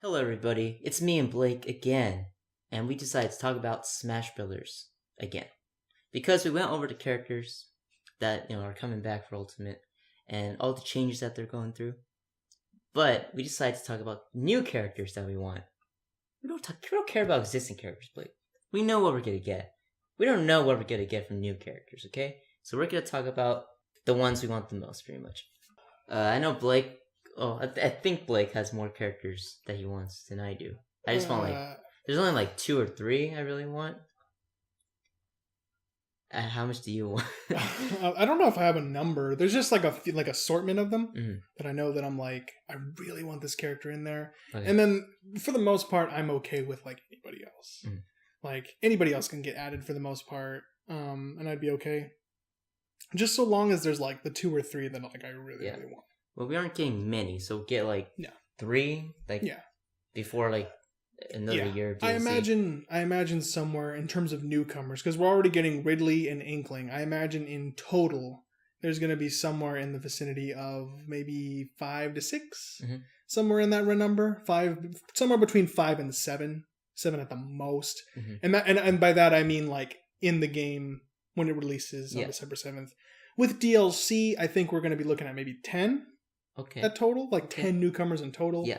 Hello, everybody. It's me and Blake again, and we decided to talk about Smash Brothers again because we went over the characters that are coming back for Ultimate and all the changes that they're going through. But we decided to talk about new characters that we want. We don't care about existing characters, Blake. We know what we're gonna get. We don't know what we're gonna get from new characters. Okay, so we're gonna talk about the ones we want the most, pretty much. I know Blake. Oh, I think Blake has more characters that he wants than I do. I just want there's only like 2 or 3 I really want. How much do you want? I don't know if I have a number. There's just like assortment of them that I know that I'm like, I really want this character in there. Okay. And then for the most part, I'm okay with like anybody else. Like anybody else can get added for the most part, and I'd be okay. Just so long as there's like the 2 or 3 that like I really want. Well, we aren't getting many, so get like 3, before like another year of DLC. I imagine somewhere in terms of newcomers, because we're already getting Ridley and Inkling. I imagine in total there's going to be somewhere in the vicinity of maybe 5 to 6, somewhere in that number. 5, somewhere between 5 and 7 at the most, and by that I mean like in the game when it releases on December 7th. With DLC, I think we're going to be looking at maybe 10. Okay. At total, like 10 newcomers in total. Yeah.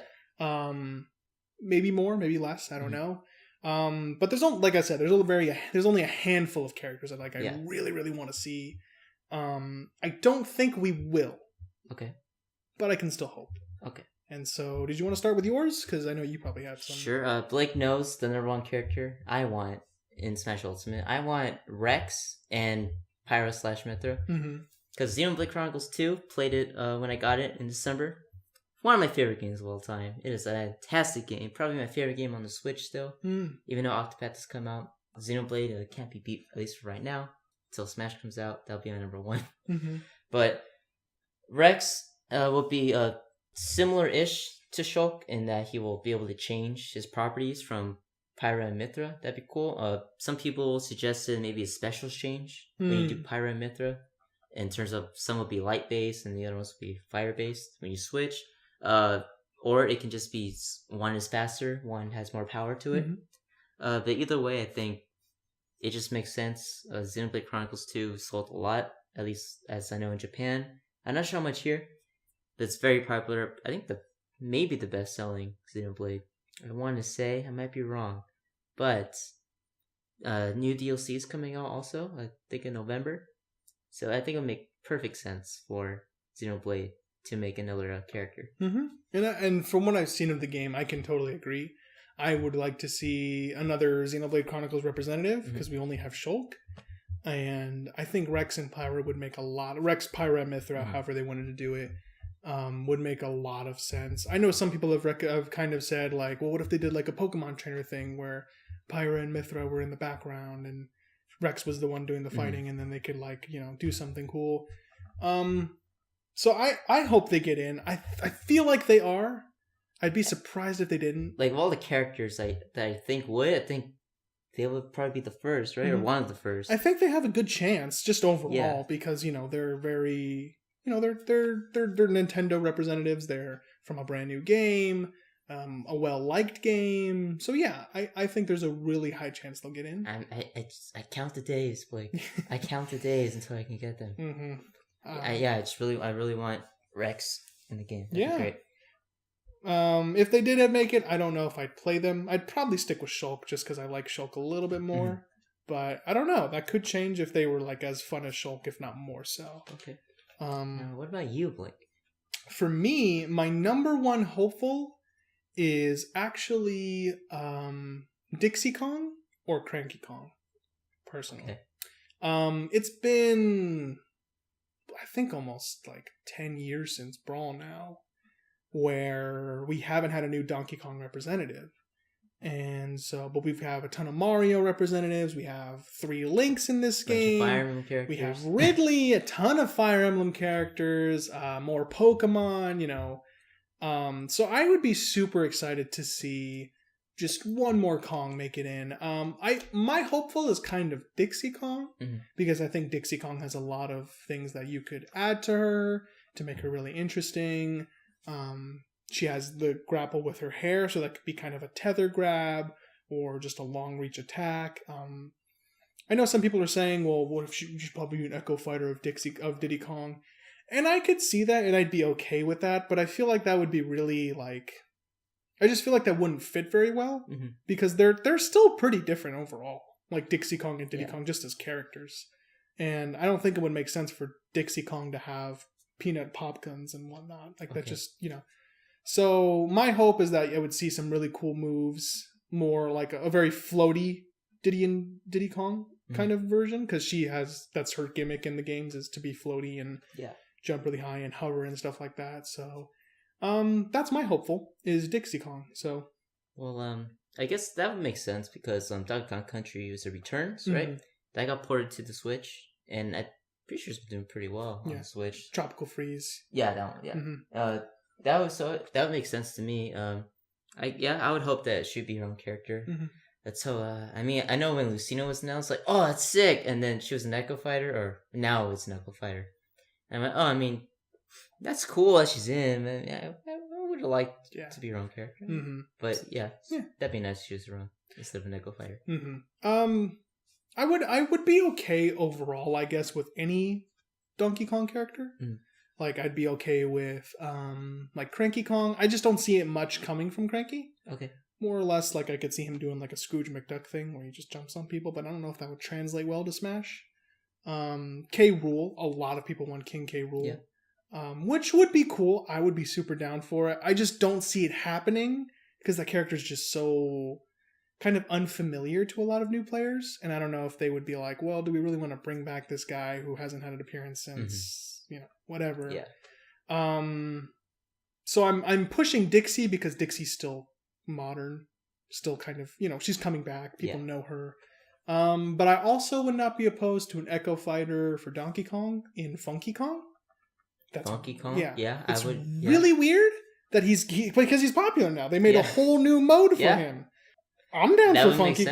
Maybe more, maybe less. I don't know. But there's only, like I said, there's only a handful of characters that like I really want to see. I don't think we will. Okay. But I can still hope. Okay. And so, did you want to start with yours? Because I know you probably have some. Sure. Blake knows the number 1 character I want in Smash Ultimate. I want Rex and Pyra/Mythra. Because Xenoblade Chronicles 2, played it when I got it in December. One of my favorite games of all time. It is a fantastic game. Probably my favorite game on the Switch still. Even though Octopath has come out. Xenoblade can't be beat, at least for right now. Until Smash comes out, that'll be my number 1. But Rex will be similar-ish to Shulk in that he will be able to change his properties from Pyra and Mythra. That'd be cool. Some people suggested maybe a special change when you do Pyra and Mythra. In terms of some will be light based and the other ones will be fire based when you switch. Or it can just be one is faster, one has more power to it. But either way, I think it just makes sense. Xenoblade Chronicles 2 sold a lot, at least as I know in Japan. I'm not sure how much here, but it's very popular. I think maybe the best selling Xenoblade. I want to say, I might be wrong. But new DLC is coming out also, I think in November. So I think it'll make perfect sense for Xenoblade to make another character. And from what I've seen of the game, I can totally agree. I would like to see another Xenoblade Chronicles representative because we only have Shulk. And I think Rex and Pyra would make a lot. Rex, Pyra, and Mythra, however they wanted to do it, would make a lot of sense. I know some people have kind of said like, well, what if they did like a Pokemon trainer thing where Pyra and Mythra were in the background and Rex was the one doing the fighting, and then they could like do something cool. So I hope they get in. I feel like they are. I'd be surprised if they didn't. Like of all the characters that I think they would probably be the first, right, or one of the first. I think they have a good chance, just overall, because they're very they're Nintendo representatives. They're from a brand new game. A well-liked game. So yeah, I think there's a really high chance they'll get in. I count the days, Blake. I count the days until I can get them. I really want Rex in the game. That'd be great. If they did make it, I don't know if I'd play them. I'd probably stick with Shulk just because I like Shulk a little bit more. But I don't know. That could change if they were like as fun as Shulk, if not more so. Okay. Now, what about you, Blake? For me, my number 1 hopeful is actually Dixie Kong or Cranky Kong, personally. Okay. It's been, I think, almost like 10 years since Brawl now, where we haven't had a new Donkey Kong representative. And so, but we have a ton of Mario representatives. We have 3 Links in this game. Fire Emblem characters. We have Ridley, a ton of Fire Emblem characters, more Pokemon, So I would be super excited to see just one more Kong make it in. My hopeful is kind of Dixie Kong, because I think Dixie Kong has a lot of things that you could add to her to make her really interesting. she has the grapple with her hair, so that could be kind of a tether grab or just a long reach attack. I know some people are saying, well, what if she should probably be an Echo Fighter of Diddy Kong? And I could see that, and I'd be okay with that, but I feel like that would be really, like... I just feel like that wouldn't fit very well, because they're still pretty different overall, like Dixie Kong and Diddy Kong, just as characters. And I don't think it would make sense for Dixie Kong to have peanut pop guns and whatnot. Like, that just, So my hope is that I would see some really cool moves, more like a very floaty Diddy Kong kind of version, because that's her gimmick in the games, is to be floaty and jump really high and hover and stuff like that. So that's my hopeful, is Dixie Kong. So I guess that would make sense, because Donkey Kong Country was a Returns, right? That got ported to the Switch, and I'm pretty sure it's been doing pretty well on the Switch. Tropical Freeze. Yeah, that one. Yeah. That would make sense to me. I would hope that she'd be her own character. That's so. I know when Lucina was announced, like, oh, that's sick, and then she was an Echo Fighter, or now it's an Echo Fighter. And I'm like, that's cool that she's in. I would have liked to be her own character. But that'd be nice if she was her own instead of an Echo Fighter. I would be okay overall, I guess, with any Donkey Kong character. Like, I'd be okay with like Cranky Kong. I just don't see it much coming from Cranky. Okay. More or less, like, I could see him doing like a Scrooge McDuck thing where he just jumps on people, but I don't know if that would translate well to Smash. K. Rool, a lot of people want King K. Rool. Which would be cool. I would be super down for it. I just don't see it happening because that character is just so kind of unfamiliar to a lot of new players, and I don't know if they would be like, well, do we really want to bring back this guy who hasn't had an appearance since whatever. So I'm pushing Dixie because Dixie's still modern, still kind of, she's coming back, people know her. But I also would not be opposed to an Echo Fighter for Donkey Kong in Funky Kong. Funky Kong? Yeah. It's really weird that because he's popular now. They made a whole new mode for him. I'm down for Funky.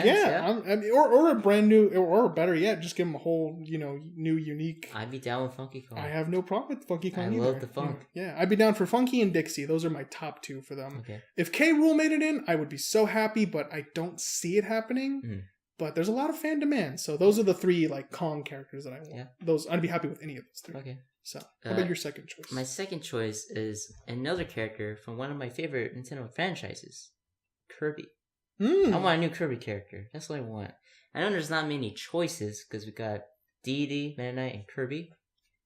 Or a brand new, or better yet, just give him a whole, new, unique. I'd be down with Funky Kong. I have no problem with Funky Kong either. I love the funk. Yeah, I'd be down for Funky and Dixie. Those are my top two for them. Okay. If K. Rool made it in, I would be so happy, but I don't see it happening. But there's a lot of fan demand, so those are the three like Kong characters that I want. Those I'd be happy with any of those three. Okay. So, how about your second choice? My second choice is another character from one of my favorite Nintendo franchises, Kirby. I want a new Kirby character. That's what I want. I know there's not many choices because we got Dee, Meta Knight, and Kirby.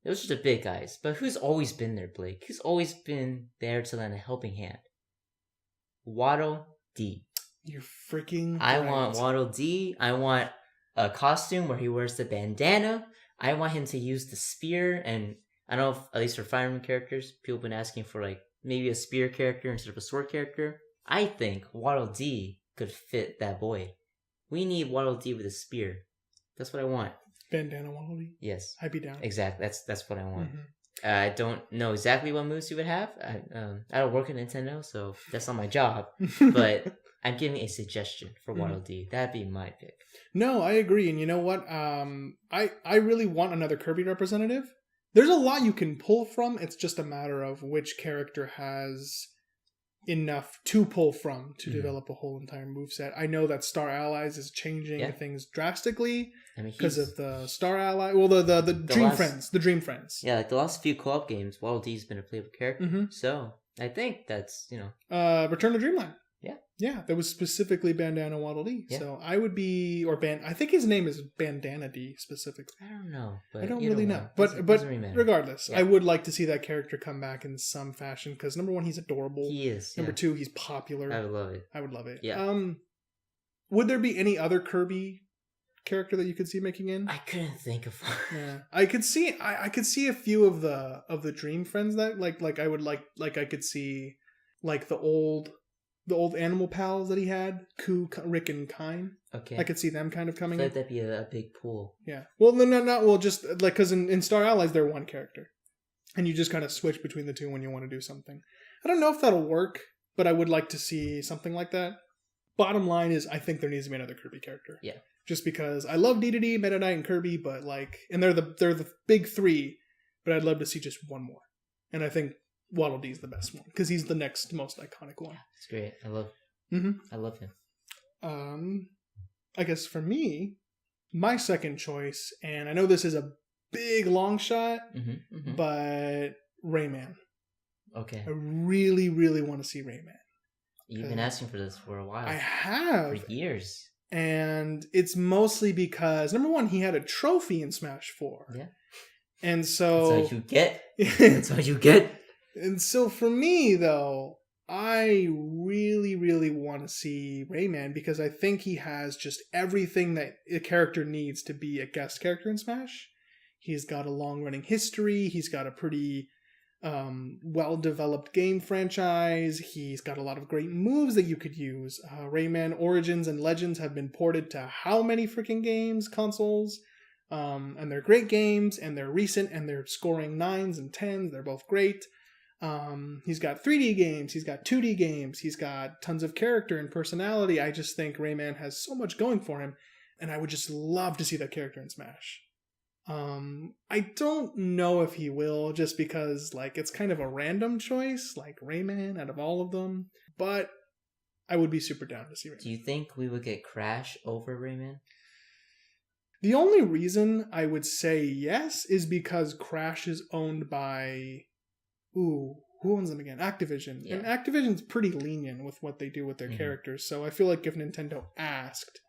Those are the big guys. But who's always been there, Blake? Who's always been there to lend a helping hand? Waddle Dee. You're freaking I want Waddle Dee. I want a costume where he wears the bandana. I want him to use the spear. And I don't know if, at least for Fire Emblem characters, people have been asking for like maybe a spear character instead of a sword character. I think Waddle Dee could fit that void. We need Waddle Dee with a spear. That's what I want. Bandana Waddle Dee? Yes. I'd be down. Exactly. That's what I want. I don't know exactly what moves he would have. I don't work at Nintendo, so that's not my job. But I'm giving a suggestion for Waddle Dee. That'd be my pick. No, I agree. And you know what? I really want another Kirby representative. There's a lot you can pull from. It's just a matter of which character has enough to pull from to develop a whole entire moveset. I know that Star Allies is changing things drastically because of the Star Ally. Well, the Dream Friends. The Dream Friends. Yeah, like the last few co-op games, Waddle Dee's been a playable character. So I think that's, Return to Dreamland. Yeah. Yeah, that was specifically Bandana Waddle Dee. Yeah. So I would be, I think his name is Bandana Dee specifically. I don't know. But I don't really know. But regardless, I would like to see that character come back in some fashion because number one, he's adorable. He is. Number two, he's popular. I would love it. I would love it. Yeah. Would there be any other Kirby character that you could see making in? I couldn't think of one. Yeah. I could see a few of the Dream Friends that I could see like the old animal pals that he had, Ku, Rick, and Kine. Okay. I could see them kind of coming in. I feel like that'd be a big pool. Yeah. Well, no, just like, because in Star Allies, they're one character. And you just kind of switch between the two when you want to do something. I don't know if that'll work, but I would like to see something like that. Bottom line is, I think there needs to be another Kirby character. Yeah. Just because I love Dee, Meta Knight, and Kirby, but like, and they're the big three, but I'd love to see just one more. And I think Waddle Dee's the best one because he's the next most iconic one. It's great. I love him. I guess for me, my second choice, and I know this is a big long shot, but Rayman. Okay. I really, really want to see Rayman. You've been asking for this for a while. I have. For years. And it's mostly because, number one, he had a trophy in Smash 4. Yeah. And so... That's what you get. That's what you get. And so for me, though, I really, really want to see Rayman because I think he has just everything that a character needs to be a guest character in Smash. He's got a long-running history. He's got a pretty well-developed game franchise. He's got a lot of great moves that you could use. Rayman Origins and Legends have been ported to how many freaking games, consoles? And they're great games, and they're recent, and they're scoring 9s and 10s. They're both great. He's got 3D games. He's got 2D games. He's got tons of character and personality. I just think Rayman has so much going for him, and I would just love to see that character in Smash. I don't know if he will, just because, like, it's kind of a random choice, like Rayman out of all of them, but I would be super down to see Rayman. Do you think we would get Crash over Rayman? The only reason I would say yes is because Crash is owned by... who owns them again? Activision. Yeah. And Activision's pretty lenient with what they do with their characters, so I feel like if Nintendo asked...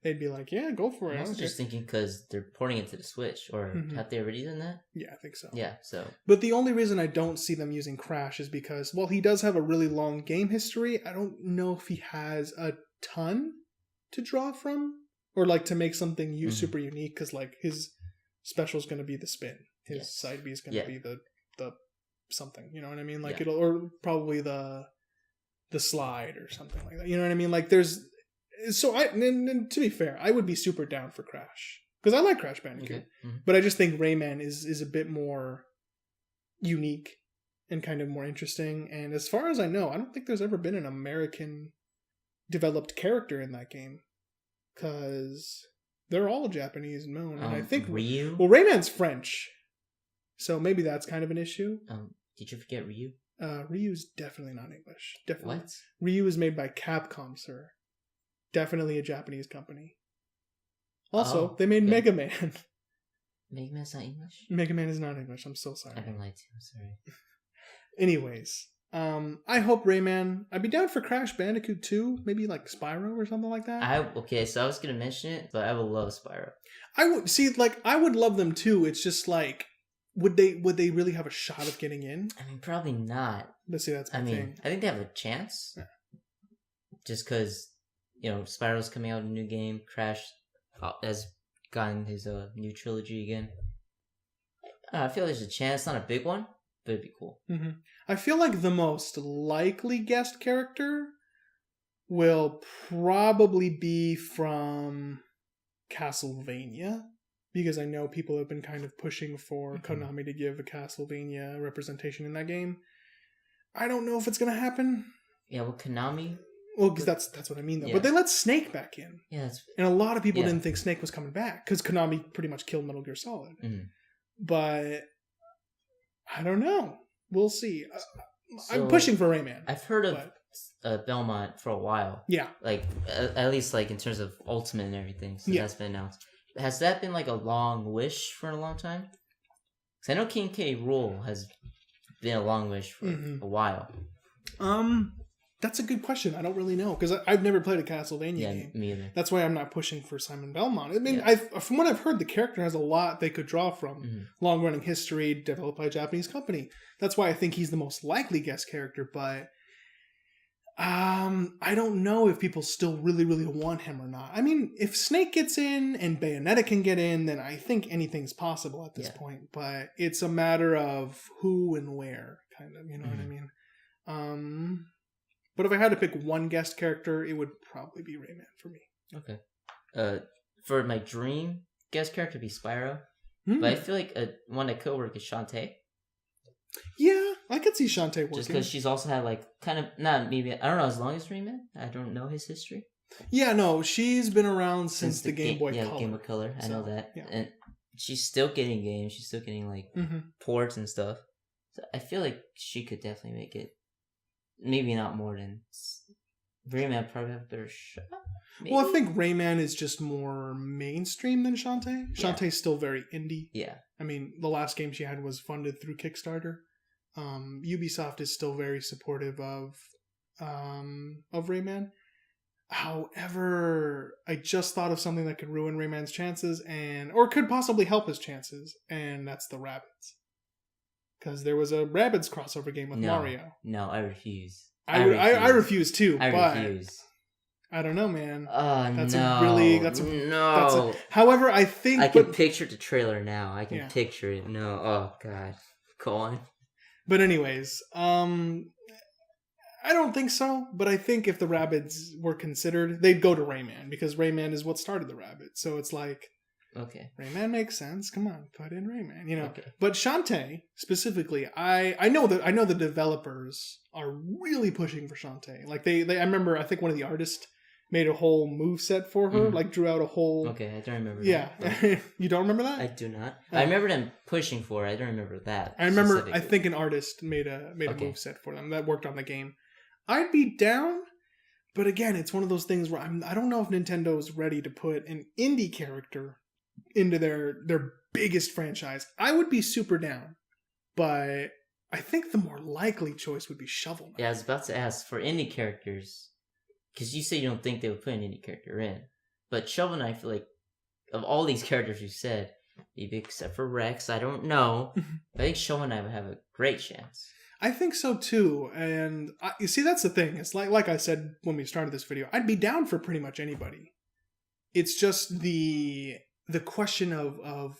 they'd be like, yeah, go for it. I was just thinking because they're porting it to the Switch, or have they already done that? Yeah, I think so. Yeah, so. But the only reason I don't see them using Crash is because, while he does have a really long game history, I don't know if he has a ton to draw from, or like to make something super unique, because like his special is going to be the spin. His side B is going to be the something, you know what I mean? Like or probably the slide or something like that. You know what I mean? Like there's... So, and to be fair, I would be super down for Crash. Because I like Crash Bandicoot. Okay. But I just think Rayman is a bit more unique and kind of more interesting. And as far as I know, I don't think there's ever been an American-developed character in that game. Because they're all Japanese known. And I think... Ryu? Well, Rayman's French. So maybe that's kind of an issue. Did you forget Ryu? Ryu's definitely not English. Definitely. What? Ryu is made by Capcom, sir. Definitely a Japanese company. Also, they made Mega Man. Mega Man's not English? Mega Man is not English. I'm so sorry. I've been lied to. I'm sorry. Anyways, I hope Rayman... I'd be down for Crash Bandicoot 2. Maybe like Spyro or something like that. Okay, so I was going to mention it, but I would love Spyro. I would... See, like, I would love them too. It's just like... Would they really have a shot of getting in? I mean, probably not. Let's see, that's my thing. I think they have a chance. Yeah. Just because... You know, Spyro's coming out in a new game. Crash has gotten his new trilogy again. I feel there's a chance. Not a big one, but it'd be cool. Mm-hmm. I feel like the most likely guest character will probably be from Castlevania. Because I know people have been kind of pushing for Konami to give a Castlevania representation in that game. I don't know if it's going to happen. Yeah, well, Konami... Well, because that's what I mean, though. Yeah. But they let Snake back in. Yeah, and a lot of people didn't think Snake was coming back, because Konami pretty much killed Metal Gear Solid. But, I don't know. We'll see. I'm pushing for Rayman. I've heard of Belmont for a while. Yeah. Like, at least like in terms of Ultimate and everything, so that's been announced. Has that been like a long wish for a long time? Because I know King K. Rool has been a long wish for a while. That's a good question. I don't really know, because I've never played a Castlevania game. Me either. That's why I'm not pushing for Simon Belmont. I mean, from what I've heard, the character has a lot they could draw from. Long-running history, developed by a Japanese company. That's why I think he's the most likely guest character, but I don't know if people still really, really want him or not. I mean, if Snake gets in and Bayonetta can get in, then I think anything's possible at this point. But it's a matter of who and where, kind of. You know what I mean? But if I had to pick one guest character, it would probably be Rayman for me. Okay. For my dream guest character would be Spyro. But I feel like one that could work is Shantae. Yeah, I could see Shantae working. Just because she's also had like kind of, not maybe, I don't know, as long as Rayman. I don't know his history. Yeah, no, she's been around since the Game Boy Color. Yeah, Game Boy Color. I know that. Yeah. And she's still getting games. She's still getting like ports and stuff. So I feel like she could definitely make it. Maybe not more than Rayman. Probably have a better shot. Maybe? Well, I think Rayman is just more mainstream than Shantae. Shantae's still very indie. Yeah. I mean, the last game she had was funded through Kickstarter. Ubisoft is still very supportive of Rayman. However, I just thought of something that could ruin Rayman's chances or could possibly help his chances, and that's the Rabbids. Because there was a Rabbids crossover game with Mario. No, I refuse. I refuse too. I refuse. I don't know, man. However, I think... I can picture the trailer now. I can picture it. No, oh god. Go on. But anyways, I don't think so. But I think if the Rabbids were considered, they'd go to Rayman. Because Rayman is what started the Rabbids. So it's like... Okay. Rayman makes sense. Come on, put in Rayman. You know. Okay. But Shantae, specifically, I know the developers are really pushing for Shantae. Like I remember, I think one of the artists made a whole move set for her, like drew out a whole... Okay, I don't remember that. You don't remember that? I do not. I remember them pushing for it. I don't remember that. I remember, I think an artist made a move set for them that worked on the game. I'd be down, but again, it's one of those things where I don't know if Nintendo's ready to put an indie character into their biggest franchise. I would be super down, but I think the more likely choice would be Shovel Knight. Yeah, I was about to ask, for indie characters... Because you say you don't think they would put an indie character in. But Shovel Knight, I feel like, of all these characters you said, maybe except for Rex, I don't know. I think Shovel Knight would have a great chance. I think so too. And you see, that's the thing. It's like I said when we started this video, I'd be down for pretty much anybody. It's just the question of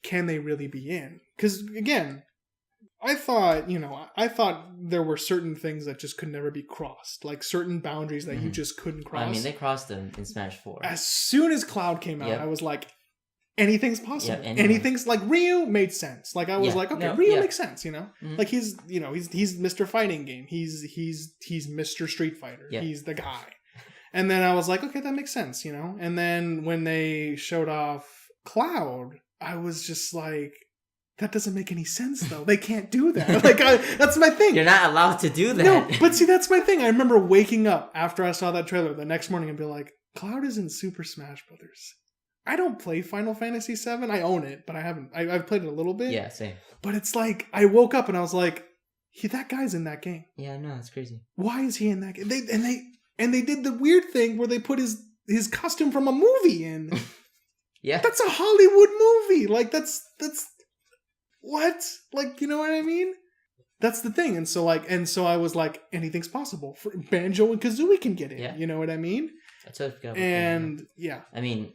can they really be in? Because again, I thought there were certain things that just could never be crossed. Like certain boundaries that you just couldn't cross. I mean, they crossed them in Smash 4. As soon as Cloud came out, I was like, anything's possible. Yep, anything's like Ryu made sense. Like I was like, okay, Ryu makes sense, you know? Like he's Mr. Fighting Game. He's Mr. Street Fighter. Yep. He's the guy. And then I was like, okay, that makes sense, you know? And then when they showed off Cloud, I was just like, that doesn't make any sense, though. They can't do that. That's my thing. You're not allowed to do that. No, but see, that's my thing. I remember waking up after I saw that trailer the next morning and be like, Cloud is in Super Smash Brothers. I don't play Final Fantasy VII. I own it, but I haven't. I've played it a little bit. Yeah, same. But it's like, I woke up and I was like, that guy's in that game. Yeah, no, it's crazy. Why is he in that game? They did the weird thing where they put his costume from a movie in. Yeah. That's a Hollywood movie. Like, that's... What? Like, you know what I mean? That's the thing. And so I was like, anything's possible. Banjo and Kazooie can get in. Yeah. You know what I mean? I totally forgot about yeah. I mean,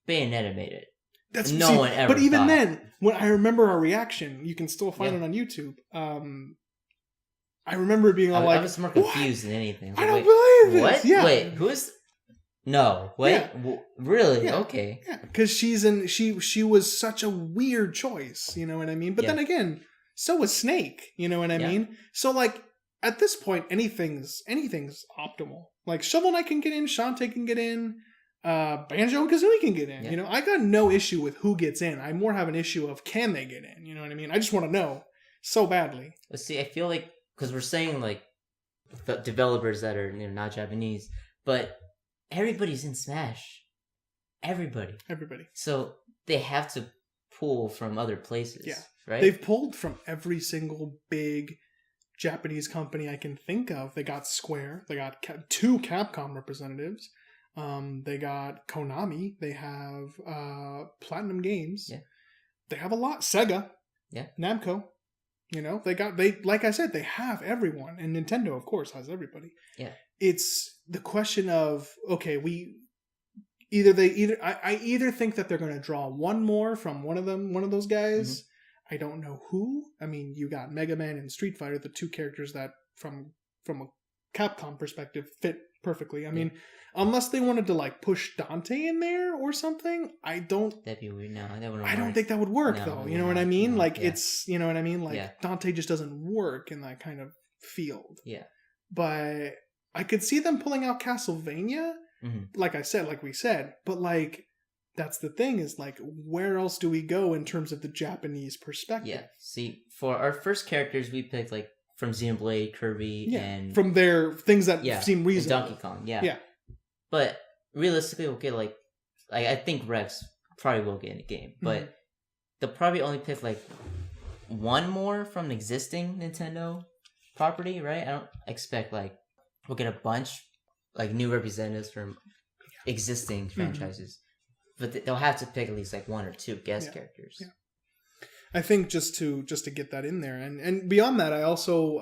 Bayonetta made it. That's no one ever. But even then, when I remember our reaction, you can still find it on YouTube. I remember being all I was more confused than anything. I don't believe this. What? Yeah. Wait, who's... No, wait, yeah. Really? Yeah. Okay. Yeah, because she was such a weird choice, you know what I mean? But then again, so was Snake, you know what I mean? So like, at this point, anything's optimal. Like, Shovel Knight can get in, Shantae can get in, Banjo and Kazooie can get in, you know? I got no issue with who gets in. I more have an issue of can they get in, you know what I mean? I just want to know so badly. Let's see, I feel like, because we're saying like, the developers that are not Japanese, but... Everybody's in Smash. Everybody. So they have to pull from other places. Yeah. Right? They've pulled from every single big Japanese company I can think of. They got Square. They got 2 Capcom representatives. They got Konami. They have Platinum Games. Yeah. They have a lot. Sega. Yeah. Namco. You know, like I said, they have everyone. And Nintendo, of course, has everybody. Yeah. It's the question of, okay, I either think that they're going to draw one more from one of those guys. I don't know who. I mean, you got Mega Man and Street Fighter, the 2 characters that from a Capcom perspective fit perfectly. I mean, unless they wanted to like push Dante in there or something, I don't... That'd be weird. No, that wouldn't work. I don't think that would work though. You know what I mean? It's, you know what I mean? Like, yeah. Dante just doesn't work in that kind of field. Yeah. But I could see them pulling out Castlevania, like we said, but like that's the thing is like, where else do we go in terms of the Japanese perspective? Yeah. See, for our first characters, we picked like from Xenoblade, Kirby, and from their things that seem reasonable. Donkey Kong, yeah. But realistically, we'll get like I think Rex probably will get in the game, but they'll probably only pick like one more from an existing Nintendo property, right? I don't expect like we'll get a bunch like new representatives from existing franchises, but they'll have to pick at least like one or two guest characters. Yeah. I think just to get that in there, and beyond that, I also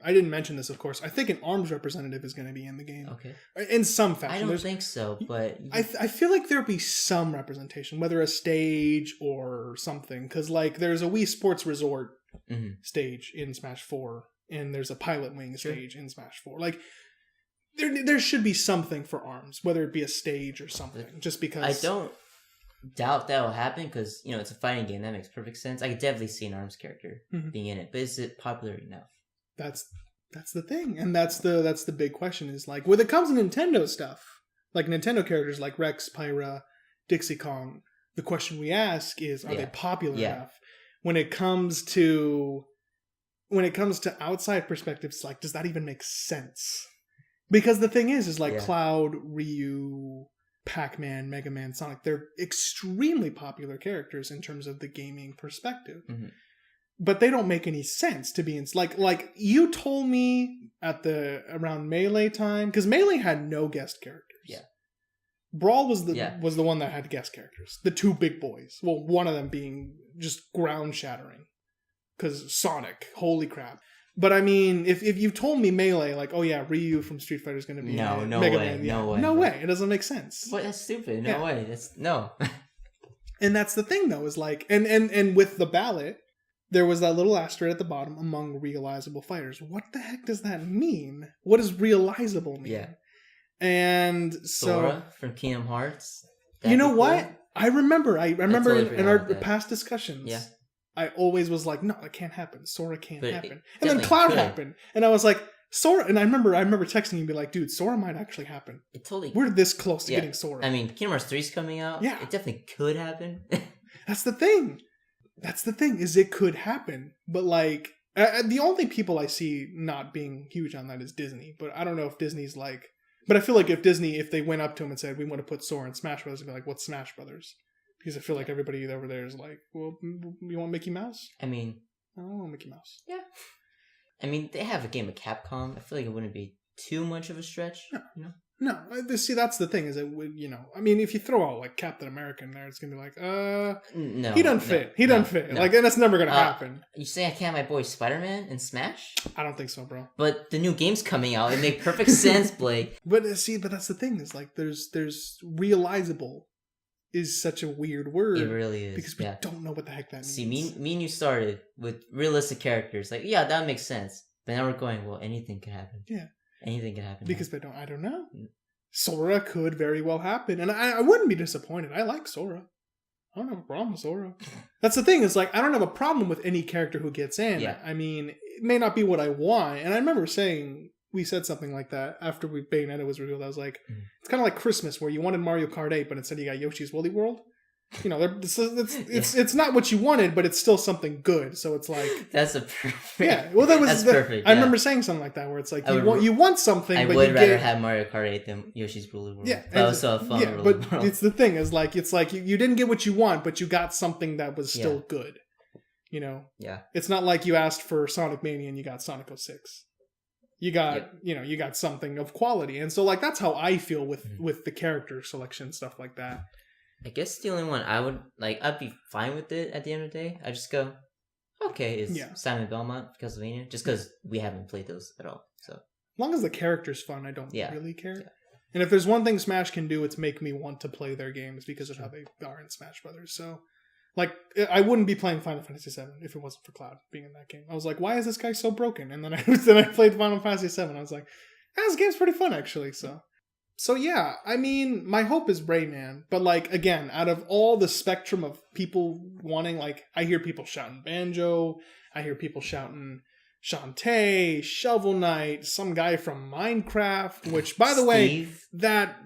I didn't mention this, of course. I think an ARMS representative is going to be in the game. Okay. In some fashion. I don't think so, but I feel like there'll be some representation, whether a stage or something, because like there's a Wii Sports Resort stage in Smash 4, and there's a Pilot Wing stage in Smash 4. Like there should be something for ARMS, whether it be a stage or something. Just because I don't doubt that will happen because it's a fighting game. That makes perfect sense. I could definitely see an ARMS character being in it, but is it popular enough? That's the thing, and that's the big question. Is like when it comes to Nintendo stuff, like Nintendo characters like Rex&Pyra, Dixie Kong. The question we ask is, are they popular enough? When it comes to outside perspectives, like does that even make sense? Because the thing is like Cloud, Ryu, Pac-Man, Mega Man, Sonic, they're extremely popular characters in terms of the gaming perspective. But they don't make any sense to be in like you told me at around Melee time, because Melee had no guest characters. Yeah. Brawl was the one that had guest characters. The two big boys. Well, one of them being just ground shattering. Because Sonic, holy crap. But I mean, if you told me Melee, like, oh yeah, Ryu from Street Fighter is going to be no Mega way, Man, no way, it doesn't make sense. What? That's stupid. No way. That's no. And that's the thing, though, is like, and with the ballot, there was that little asterisk at the bottom among realizable fighters. What the heck does that mean? What does realizable mean? Yeah. And so Sora from Kingdom Hearts. You know what? Cool? I remember in our past discussions. Yeah. I always was like, no, it can't happen. Sora can't happen. And then Cloud happened. And I was like, Sora. And I remember texting you and be like, dude, Sora might actually happen. It totally. We're this close to getting Sora. I mean, Kingdom Hearts 3 is coming out. Yeah. It definitely could happen. That's the thing. Is it could happen. But like, the only people I see not being huge on that is Disney. But I don't know if Disney's like, but I feel like if they went up to him and said, we want to put Sora in Smash Brothers, they'd be like, what's Smash Brothers? Because I feel like everybody over there is like, well, you want Mickey Mouse? I mean... I don't want Mickey Mouse. Yeah. I mean, they have a game of Capcom. I feel like it wouldn't be too much of a stretch. No. See, that's the thing, is it would, I mean, if you throw out, like, Captain America in there, it's going to be like, no. He doesn't fit. He doesn't fit. No. Like, and that's never going to happen. You say I can't have my boy Spider-Man in Smash? I don't think so, bro. But the new game's coming out. It makes perfect sense, Blake. But that's the thing, is like, there's realizable is such a weird word. It really is. Because we don't know what the heck that means. See, me and you started with realistic characters. Like, yeah, that makes sense. But now we're going, well, anything can happen. Yeah. Anything can happen. Because I don't know. Sora could very well happen. And I wouldn't be disappointed. I like Sora. I don't have a problem with Sora. That's the thing, is like, I don't have a problem with any character who gets in. Yeah. I mean, it may not be what I want. And I remember we said something like that after Bayonetta was revealed. I was like, it's kind of like Christmas, where you wanted Mario Kart 8, but instead you got Yoshi's Woolly World. It's not what you wanted, but it's still something good. So it's like that's a perfect. Yeah, well, that's perfect. I remember saying something like that, where it's like you want something. I would rather have Mario Kart 8 than Yoshi's Woolly World. Yeah, that was so fun. Yeah, but it's the thing, is like it's like you didn't get what you want, but you got something that was still good. Yeah. It's not like you asked for Sonic Mania and you got Sonic 06. You got, you got something of quality. And so, like, that's how I feel with the character selection, stuff like that. I guess the only one I'd be fine with it at the end of the day. I just go, okay, is Simon Belmont, Castlevania, just because we haven't played those at all. So, as long as the character's fun, I don't really care. Yeah. And if there's one thing Smash can do, it's make me want to play their games because of how they are in Smash Brothers. So, like, I wouldn't be playing Final Fantasy VII if it wasn't for Cloud being in that game. I was like, why is this guy so broken? And then I played Final Fantasy VII. I was like, this game's pretty fun, actually. So yeah, I mean, my hope is Rayman. But, like, again, out of all the spectrum of people wanting, like, I hear people shouting Banjo. I hear people shouting Shantae, Shovel Knight, some guy from Minecraft, which, by the way, that's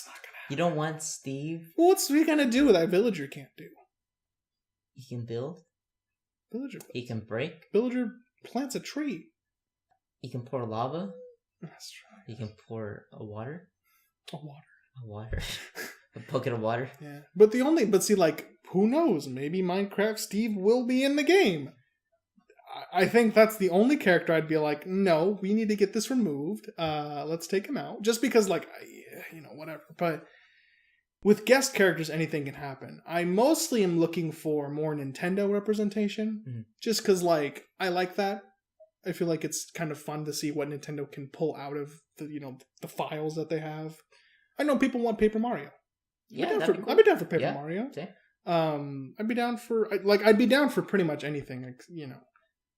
not going to You don't want Steve? Well, what's he gonna do that Villager can't do? He can build. Villager. He can break. Villager plants a tree. He can pour lava. That's right. He can pour a water. A water. A water. A bucket of water. Yeah, but see, like, who knows? Maybe Minecraft Steve will be in the game. I think that's the only character I'd be like, no, we need to get this removed. Let's take him out. Just because, like, whatever. But with guest characters, anything can happen. I mostly am looking for more Nintendo representation. Mm-hmm. Just because, like, I like that. I feel like it's kind of fun to see what Nintendo can pull out of the files that they have. I know people want Paper Mario. Yeah, I'd be down for Paper Mario. Okay. I'd be down for pretty much anything,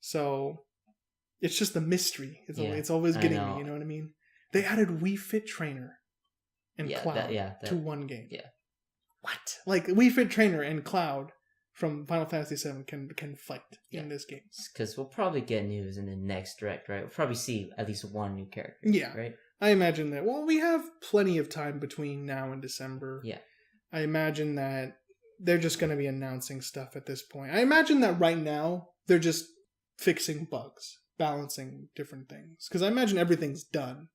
So it's just the mystery. It's always getting me. You know what I mean? They added Wii Fit Trainer and Cloud to one game. Yeah. What? Like Wii Fit Trainer and Cloud from Final Fantasy VII can fight in this game. Because we'll probably get news in the next Direct, right? We'll probably see at least one new character. Yeah. Right? I imagine that. Well, we have plenty of time between now and December. Yeah. I imagine that they're just going to be announcing stuff at this point. I imagine that right now they're just fixing bugs, balancing different things. Because I imagine everything's done,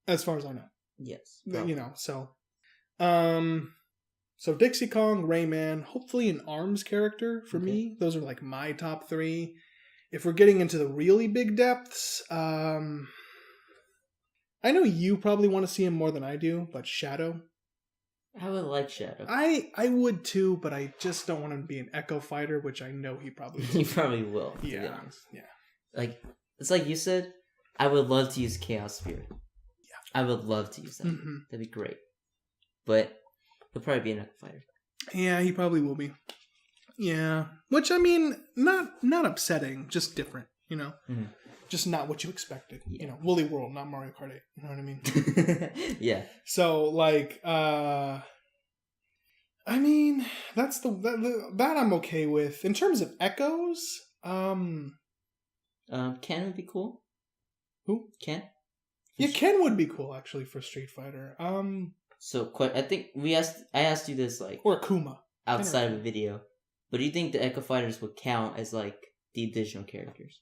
as far as I know. Yes. So Dixie Kong, Rayman, hopefully an ARMS character for me. Those are like my top 3. If we're getting into the really big depths, I know you probably want to see him more than I do, but Shadow. I would like Shadow. I would too, but I just don't want him to be an Echo Fighter, which I know he probably will. He probably will. Yeah. Like, it's like you said, I would love to use Chaos Spirit. Yeah. I would love to use that. Mm-hmm. That'd be great. But he'll probably be an Echo Fighter. Yeah, he probably will be. Yeah. Which, I mean, not upsetting, just different, Mm-hmm. Just not what you expected. Yeah. Woolly World, not Mario Kart 8. You know what I mean? Yeah. So, like, I mean, that's that I'm okay with. In terms of echoes, Ken would be cool. Who? Ken? Yeah, Ken would be cool, actually, for Street Fighter. So, I think I asked you this, like... Or Akuma. Outside of a video. But do you think the Echo Fighters would count as, like, the additional characters?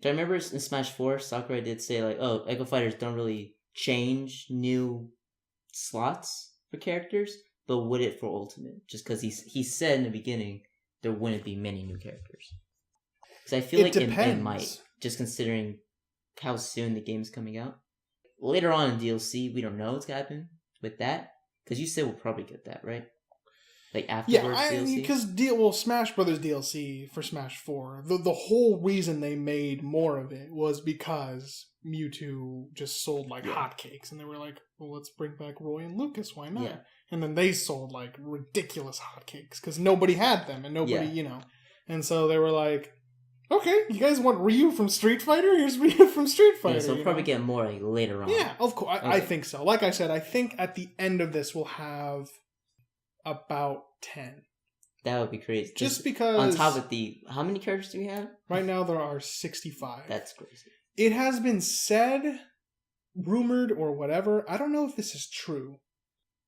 I remember in Smash 4, Sakurai did say, like, oh, Echo Fighters don't really change new slots for characters, but would it for Ultimate? Just because he said in the beginning there wouldn't be many new characters. Because I feel it might, just considering how soon the game's coming out. Later on in DLC, we don't know what's going to happen with that. Because you said we'll probably get that, right? Like afterwards DLC? Because Smash Brothers DLC for Smash 4, the whole reason they made more of it was because Mewtwo just sold like hotcakes. And they were like, well, let's bring back Roy and Lucas, why not? Yeah. And then they sold like ridiculous hotcakes because nobody had them and nobody, And so they were like, okay, you guys want Ryu from Street Fighter? Here's Ryu from Street Fighter. Yeah, so we'll probably get more like later on. Yeah, of course. I think so. Like I said, I think at the end of this we'll have about 10. That would be crazy. Just because... On top of how many characters do we have? Right now there are 65. That's crazy. It has been said, rumored, or whatever. I don't know if this is true.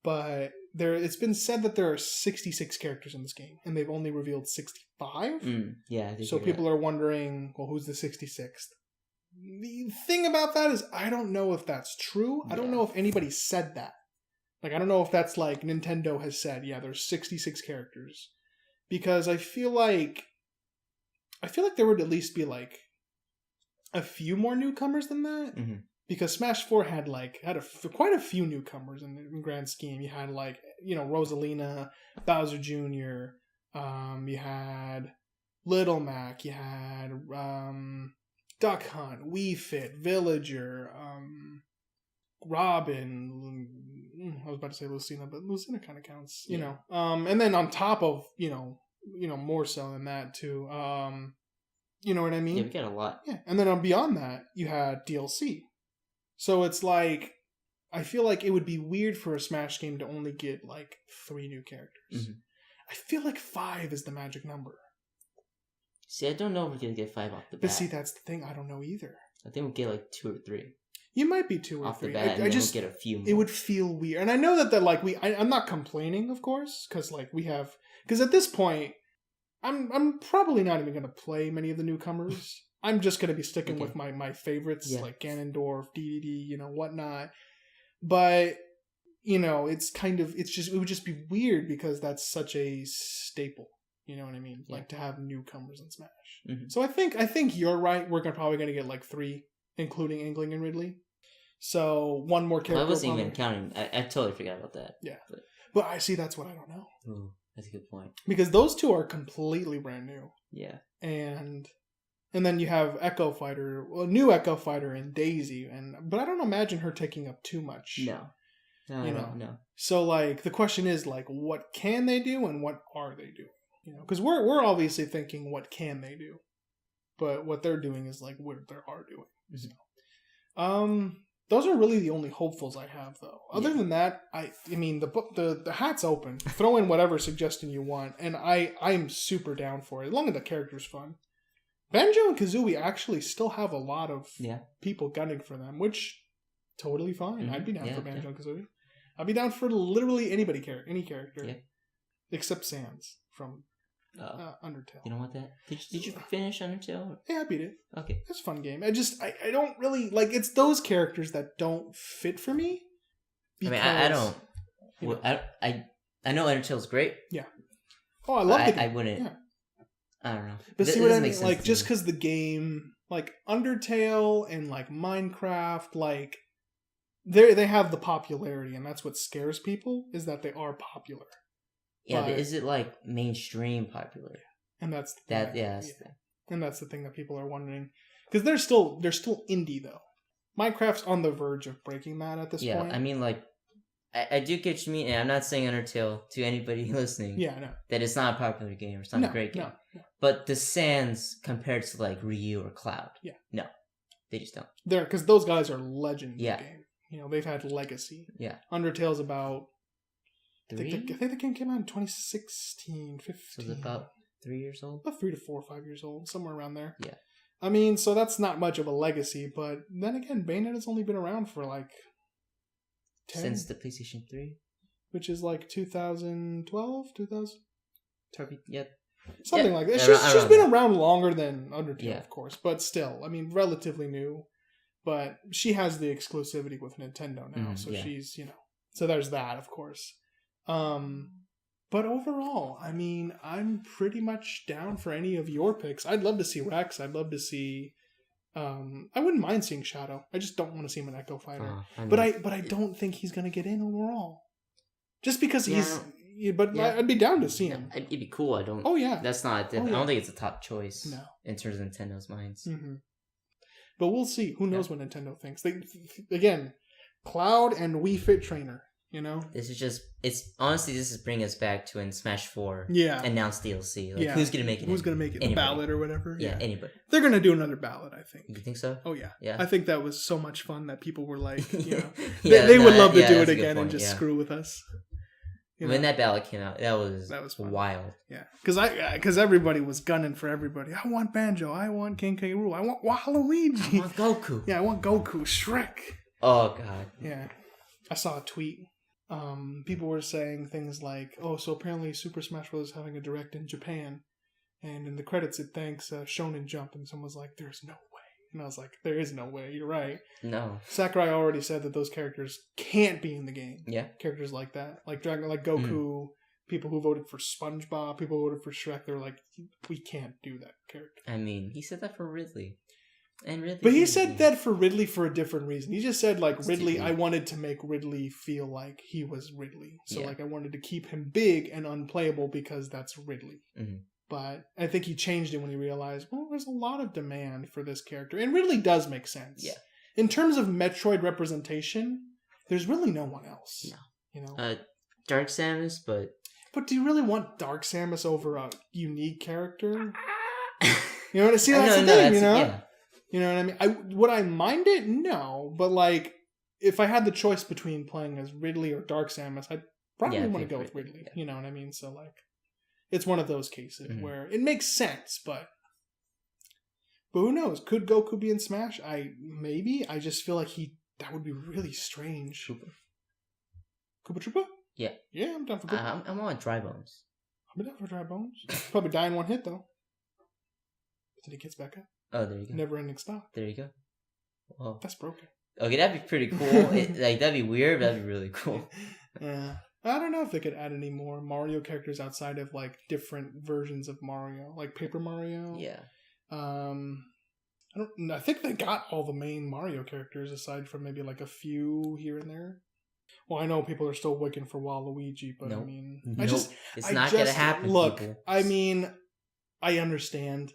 But it's been said that there are 66 characters in this game. And they've only revealed 65. Yeah. So people are wondering, well, who's the 66th? The thing about that is I don't know if that's true. I don't know if anybody said that. Like, I don't know if that's like Nintendo has said, yeah, there's 66 characters. Because I feel like there would at least be like a few more newcomers than that. Mm-hmm. Because Smash 4 had quite a few newcomers in the grand scheme. You had like, Rosalina, Bowser Jr., you had Little Mac, you had Duck Hunt, Wii Fit, Villager, Robin, I was about to say Lucina, but Lucina kind of counts, you know. And then on top of, more so than that too, you know what I mean? Yeah, we get a lot. Yeah, and then beyond that, you had DLC. So it's like, I feel like it would be weird for a Smash game to only get like 3 new characters. Mm-hmm. I feel like 5 is the magic number. See, I don't know if we're going to get 5 off the bat. But see, that's the thing. I don't know either. I think we'll get like 2 or 3. You might be 2 or off 3. the bat, I just we'll get a few more. It would feel weird, and I know that like I'm not complaining, of course, because like because at this point, I'm probably not even gonna play many of the newcomers. I'm just gonna be sticking with my favorites like Ganondorf, DDD, whatnot. But it would just be weird because that's such a staple. You know what I mean? Yeah. Like to have newcomers in Smash. Mm-hmm. So I think you're right. We're probably gonna get like 3, including Inkling and Ridley. So 1 more character. I wasn't even counting. I totally forgot about that. Yeah, but I see. That's what I don't know. Ooh, that's a good point. Because those 2 are completely brand new. Yeah, and then you have Echo Fighter, new Echo Fighter, and Daisy, but I don't imagine her taking up too much. No. No. So like the question is like, what can they do and what are they doing? Because we're obviously thinking what can they do, but what they're doing is like what they are doing. Mm-hmm. Those are really the only hopefuls I have, though. Other than that, I mean the hat's open. Throw in whatever suggestion you want, and I'm super down for it as long as the character's fun. Banjo and Kazooie actually still have a lot of people gunning for them, which totally fine. Mm-hmm. I'd be down for Banjo and Kazooie. I'd be down for literally any character, except Sans from Undertale. You don't want that? Did you finish Undertale? Yeah, I beat it. Okay, it's a fun game. I don't really like. It's those characters that don't fit for me. Because, I don't. I know Undertale's great. Yeah. Oh, I love it. I wouldn't. Yeah. I don't know. But see what I mean? Like just because the game, like Undertale and like Minecraft, like. They have the popularity, and that's what scares people, is that they are popular. Yeah, but is it like mainstream popular? And that's the that. Thing. Yeah, and that's the thing that people are wondering, because they're still indie though. Minecraft's on the verge of breaking that at this point. Yeah, I mean, like, I do get what you mean, and I'm not saying Undertale to anybody listening. Yeah, no. That it's not a popular game or it's not a great game. No. But the Sans compared to like Ryu or Cloud, no, they just don't. Because those guys are legends in the game. They've had legacy. Yeah. Undertale's about... 3? I think the game came out in 2016, 15. So it's about 3 years old? About 3 to 4 or 5 years old, somewhere around there. Yeah. I mean, so that's not much of a legacy, but then again, Bayonetta's only been around for like 10. Since the PlayStation 3? Which is like 2012, 2000? Yeah. Something like that. She's been around longer than Undertale, of course, but still, I mean, relatively new. But she has the exclusivity with Nintendo now, so she's, so there's that, of course. But overall, I mean, I'm pretty much down for any of your picks. I'd love to see Rex. I'd love to see... I wouldn't mind seeing Shadow. I just don't want to see him in Echo Fighter. But I don't think he's going to get in overall. Just because he's... But I'd be down to see him. It'd be cool. I don't... Oh, yeah. That's not... I don't think it's a top choice in terms of Nintendo's minds. Mm-hmm. But we'll see. Who knows what Nintendo thinks? Again, Cloud and Wii Fit Trainer, This is just... Honestly, this is bringing us back to when Smash 4 announced DLC. Like, who's going to make it? Who's going to make it? The ballot or whatever? Yeah, anybody. They're going to do another ballot, I think. You think so? Oh, yeah. Yeah. I think that was so much fun that people were like, they would love to do it again and just screw with us. When that ballot came out, that was wild. Yeah, because everybody was gunning for everybody. I want Banjo. I want King K. Rool. I want Waluigi. I want Goku. Yeah, I want Goku. Shrek. Oh God. Yeah, I saw a tweet. People were saying things like, "Oh, so apparently Super Smash Bros. Is having a direct in Japan, and in the credits it thanks Shonen Jump." And someone was like, "There's no way." And I was like, there is no way. You're right. No. Sakurai already said that those characters can't be in the game. Yeah. Characters like that. Like Goku, people who voted for SpongeBob, people who voted for Shrek, they're like, we can't do that character. I mean, he said that for Ridley. But he said that for Ridley for a different reason. He just said, like, Ridley, I wanted to make Ridley feel like he was Ridley. So, like, I wanted to keep him big and unplayable because that's Ridley. Mm-hmm. But I think he changed it when he realized, well, there's a lot of demand for this character. It really does make sense. Yeah. In terms of Metroid representation, there's really no one else. No. Dark Samus, but... But do you really want Dark Samus over a unique character? You know what I see? That's the thing, Yeah. You know what I mean? Would I mind it? No. But, like, if I had the choice between playing as Ridley or Dark Samus, I'd probably want to go with Ridley. Yeah. You know what I mean? So, like... It's one of those cases where it makes sense, but who knows? Could Goku be in Smash? Maybe. I just feel like he That would be really strange. Koopa Troopa? Yeah. Yeah, I'm down for Koopa. I'm on Dry Bones. I'm down for Dry Bones. Probably die in one hit, though. But then he gets back up. Oh, there you go. Never ending stop. There you go. Well, that's broken. Okay, that'd be pretty cool. That'd be weird, but that'd be really cool. Yeah. I don't know if they could add any more Mario characters outside of like different versions of Mario, like Paper Mario. Yeah. I think they got all the main Mario characters aside from maybe like a few here and there. Well, I know people are still waiting for Waluigi, but nope. I mean, it's not gonna happen. Look, people. I mean, I understand,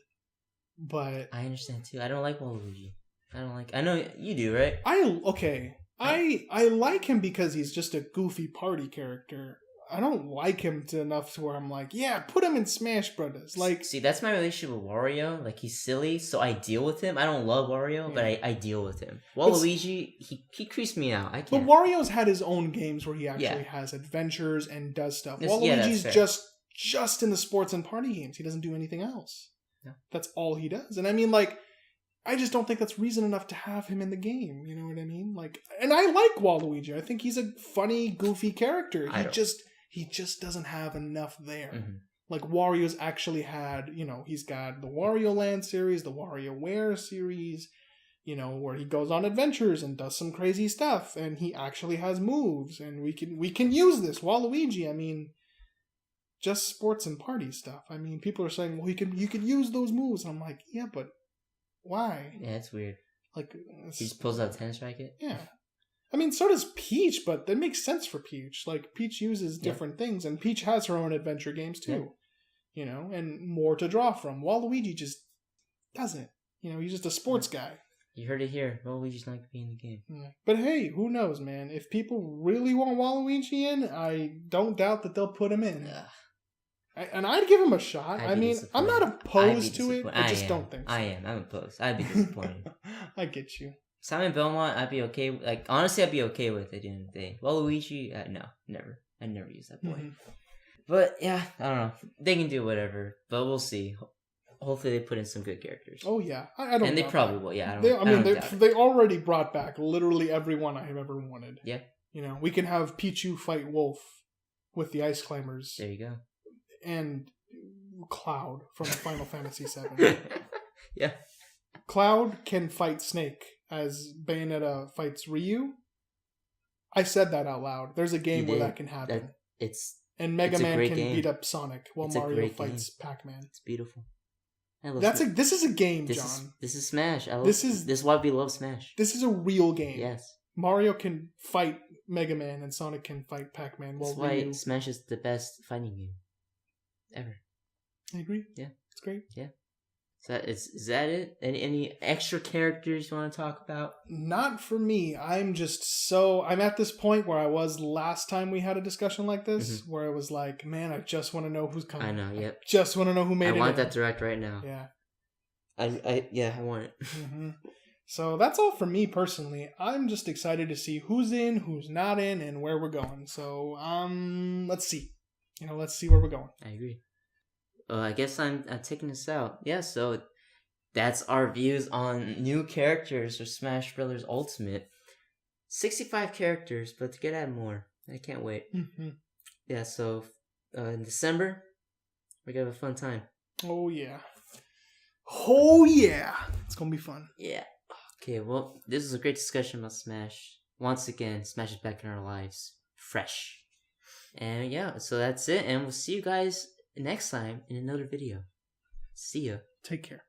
but I understand too. I don't like Waluigi. I know you do, right? I like him because he's just a goofy party character. I don't like him enough to where I'm like, yeah, put him in Smash Brothers. Like, see, that's my relationship with Wario. Like, he's silly, so I deal with him. I don't love Wario, but I deal with him. Waluigi, he creeps me out. I can't. But Wario's had his own games where he actually has adventures and does stuff. Waluigi's just in the sports and party games. He doesn't do anything else. No. That's all he does. And I mean, like, I just don't think that's reason enough to have him in the game. You know what I mean? Like, and I like Waluigi. I think he's a funny, goofy character. He just doesn't have enough there. Mm-hmm. Like, Wario's actually had, he's got the Wario Land series, the WarioWare series, where he goes on adventures and does some crazy stuff, and he actually has moves, and we can use this. Waluigi, I mean, just sports and party stuff. I mean, people are saying, well, you could use those moves. And I'm like, yeah, but why? Yeah, it's weird. Like, he just pulls out a tennis racket? Yeah. I mean, so does Peach, but that makes sense for Peach. Like, Peach uses different things, and Peach has her own adventure games, too. Yeah. And more to draw from. Waluigi just doesn't. He's just a sports guy. You heard it here. Waluigi's not going to be in the game. Yeah. But hey, who knows, man? If people really want Waluigi in, I don't doubt that they'll put him in. And I'd give him a shot. I mean, I'm not opposed to it. I just don't think so. I'm opposed. I'd be disappointed. I get you. Simon Belmont, I'd be okay. Like, honestly, I'd be okay with it at the end of the day. Waluigi, no, never. I'd never use that boy. Mm-hmm. But yeah, I don't know. They can do whatever, but we'll see. Hopefully, they put in some good characters. Oh yeah, I don't. And they probably will. Yeah, they already brought back literally everyone I have ever wanted. Yeah. We can have Pichu fight Wolf with the Ice Climbers. There you go. And Cloud from Final Fantasy VII. Yeah. Cloud can fight Snake as Bayonetta fights Ryu. I said that out loud. There's a game where that can happen. And Mega Man can beat up Sonic while Mario fights Pac-Man. It's beautiful. This is a game, John. This is Smash. This is why we love Smash. This is a real game. Yes. Mario can fight Mega Man and Sonic can fight Pac-Man. That's why Smash is the best fighting game ever. I agree. Yeah. It's great. Yeah. So is that it? Any extra characters you want to talk about? Not for me. I'm at this point where I was last time we had a discussion like this, where I was like, man, I just want to know who's coming. I know, yep. I just want to know who made it. I want that direct right now. Yeah. I want it. Mm-hmm. So that's all for me personally. I'm just excited to see who's in, who's not in, and where we're going. So, let's see. Let's see where we're going. I agree. I guess I'm taking this out. Yeah, so that's our views on new characters for Smash Bros. Ultimate. 65 characters, but to get at more. I can't wait. Mm-hmm. Yeah, so in December, we're going to have a fun time. Oh, yeah. Oh, yeah. It's going to be fun. Yeah. Okay, well, this is a great discussion about Smash. Once again, Smash is back in our lives. Fresh. And yeah, so that's it. And we'll see you guys next time in another video. See ya. Take care.